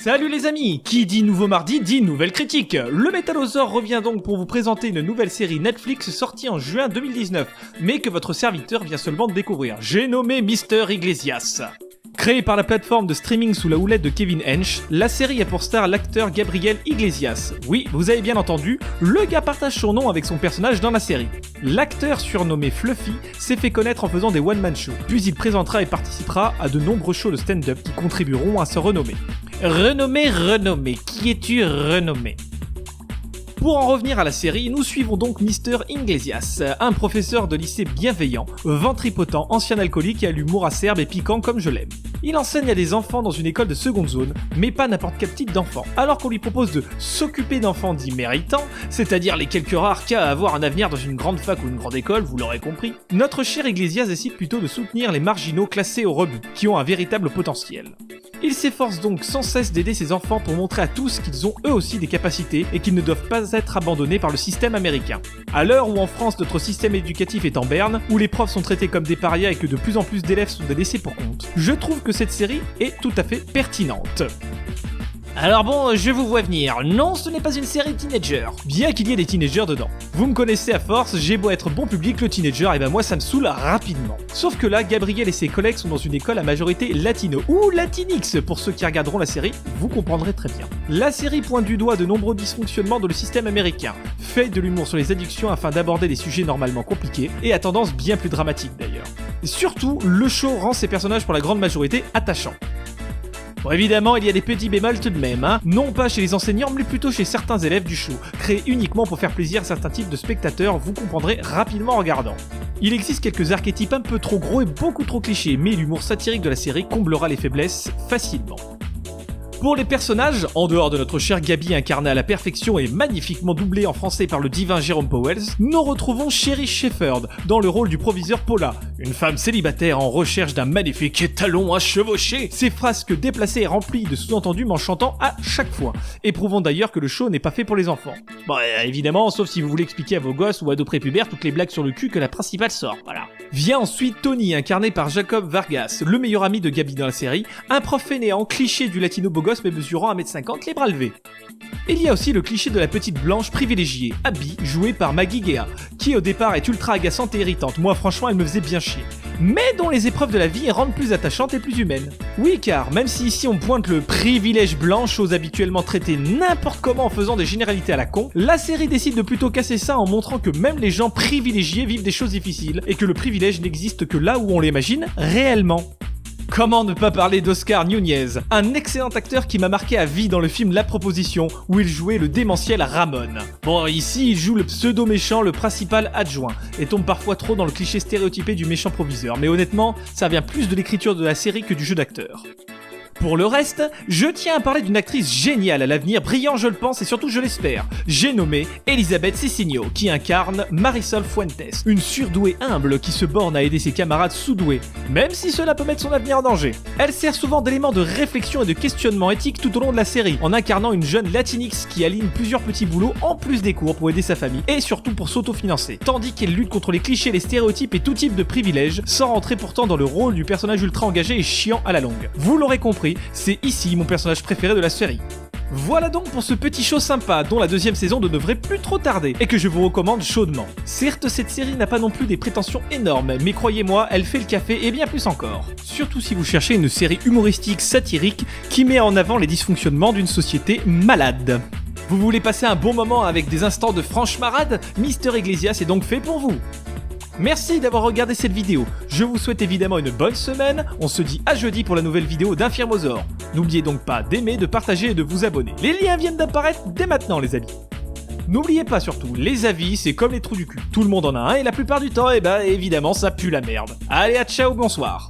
Salut les amis, qui dit nouveau mardi dit nouvelle critique. Le Métallosaure revient donc pour vous présenter une nouvelle série Netflix sortie en juin 2019, mais que votre serviteur vient seulement de découvrir. J'ai nommé Mister Iglesias. Créée par la plateforme de streaming sous la houlette de Kevin Hench, la série a pour star l'acteur Gabriel Iglesias. Oui, vous avez bien entendu, le gars partage son nom avec son personnage dans la série. L'acteur surnommé Fluffy s'est fait connaître en faisant des one-man shows, puis il présentera et participera à de nombreux shows de stand-up qui contribueront à sa renommée. Renommé, qui es-tu renommé ? Pour en revenir à la série, nous suivons donc Mister Iglesias, un professeur de lycée bienveillant, ventripotent, ancien alcoolique et à l'humour acerbe et piquant comme je l'aime. Il enseigne à des enfants dans une école de seconde zone, mais pas n'importe quel type d'enfant. Alors qu'on lui propose de s'occuper d'enfants dits méritants, c'est-à-dire les quelques rares cas à avoir un avenir dans une grande fac ou une grande école, vous l'aurez compris, notre cher Iglesias décide plutôt de soutenir les marginaux classés au rebut, qui ont un véritable potentiel. Il s'efforce donc sans cesse d'aider ses enfants pour montrer à tous qu'ils ont eux aussi des capacités et qu'ils ne doivent pas être abandonnés par le système américain. À l'heure où en France notre système éducatif est en berne, où les profs sont traités comme des parias et que de plus en plus d'élèves sont des laissés pour compte, je trouve que cette série est tout à fait pertinente. Alors bon, je vous vois venir, non ce n'est pas une série teenager, bien qu'il y ait des teenagers dedans. Vous me connaissez à force, j'ai beau être bon public, le teenager, et ben moi ça me saoule rapidement. Sauf que là, Gabriel et ses collègues sont dans une école à majorité latino, ou latinx pour ceux qui regarderont la série, vous comprendrez très bien. La série pointe du doigt de nombreux dysfonctionnements dans le système américain, fait de l'humour sur les addictions afin d'aborder des sujets normalement compliqués, et à tendance bien plus dramatique d'ailleurs. Et surtout, le show rend ses personnages pour la grande majorité attachants. Bon, évidemment, il y a des petits bémols tout de même, non pas chez les enseignants, mais plutôt chez certains élèves du show, créés uniquement pour faire plaisir à certains types de spectateurs, vous comprendrez rapidement en regardant. Il existe quelques archétypes un peu trop gros et beaucoup trop clichés, mais l'humour satirique de la série comblera les faiblesses facilement. Pour les personnages, en dehors de notre cher Gabi incarné à la perfection et magnifiquement doublé en français par le divin Jérôme Powell, nous retrouvons Sherry Shepherd dans le rôle du proviseur Paula, une femme célibataire en recherche d'un magnifique étalon à chevaucher, ses frasques déplacées et remplies de sous-entendus m'enchantant à chaque fois, éprouvant d'ailleurs que le show n'est pas fait pour les enfants. Bon, évidemment, sauf si vous voulez expliquer à vos gosses ou ados prépubères toutes les blagues sur le cul que la principale sort, voilà. Vient ensuite Tony, incarné par Jacob Vargas, le meilleur ami de Gabi dans la série, un prof fainéant cliché du latino beau gosse mais mesurant 1m50 les bras levés. Il y a aussi le cliché de la petite blanche privilégiée, Abby, jouée par Maggie Gea, qui au départ est ultra agaçante et irritante, moi franchement elle me faisait bien chier, mais dont les épreuves de la vie rendent plus attachante et plus humaine. Oui car, même si ici on pointe le privilège blanc, chose habituellement traitée n'importe comment en faisant des généralités à la con, la série décide de plutôt casser ça en montrant que même les gens privilégiés vivent des choses difficiles, et que le privilège n'existe que là où on l'imagine réellement. Comment ne pas parler d'Oscar Nunez, un excellent acteur qui m'a marqué à vie dans le film La Proposition, où il jouait le démentiel Ramon. Bon, ici, il joue le pseudo-méchant, le principal adjoint, et tombe parfois trop dans le cliché stéréotypé du méchant proviseur, mais honnêtement, ça vient plus de l'écriture de la série que du jeu d'acteur. Pour le reste, je tiens à parler d'une actrice géniale à l'avenir brillant je le pense et surtout je l'espère. J'ai nommé Elisabeth Cecigno qui incarne Marisol Fuentes, une surdouée humble qui se borne à aider ses camarades sous-doués, même si cela peut mettre son avenir en danger. Elle sert souvent d'élément de réflexion et de questionnement éthique tout au long de la série, en incarnant une jeune latinx qui aligne plusieurs petits boulots en plus des cours pour aider sa famille et surtout pour s'autofinancer, tandis qu'elle lutte contre les clichés, les stéréotypes et tout type de privilèges, sans rentrer pourtant dans le rôle du personnage ultra engagé et chiant à la longue. Vous l'aurez compris, c'est ici mon personnage préféré de la série. Voilà donc pour ce petit show sympa dont la deuxième saison ne devrait plus trop tarder et que je vous recommande chaudement. Certes, cette série n'a pas non plus des prétentions énormes, mais croyez-moi, elle fait le café et bien plus encore. Surtout si vous cherchez une série humoristique satirique qui met en avant les dysfonctionnements d'une société malade. Vous voulez passer un bon moment avec des instants de franche marade ? Mister Iglesias est donc fait pour vous. Merci d'avoir regardé cette vidéo, je vous souhaite évidemment une bonne semaine, on se dit à jeudi pour la nouvelle vidéo d'Infirmosaure. N'oubliez donc pas d'aimer, de partager et de vous abonner, les liens viennent d'apparaître dès maintenant les amis. N'oubliez pas surtout, les avis c'est comme les trous du cul, tout le monde en a un et la plupart du temps, évidemment ça pue la merde. Allez à ciao, bonsoir.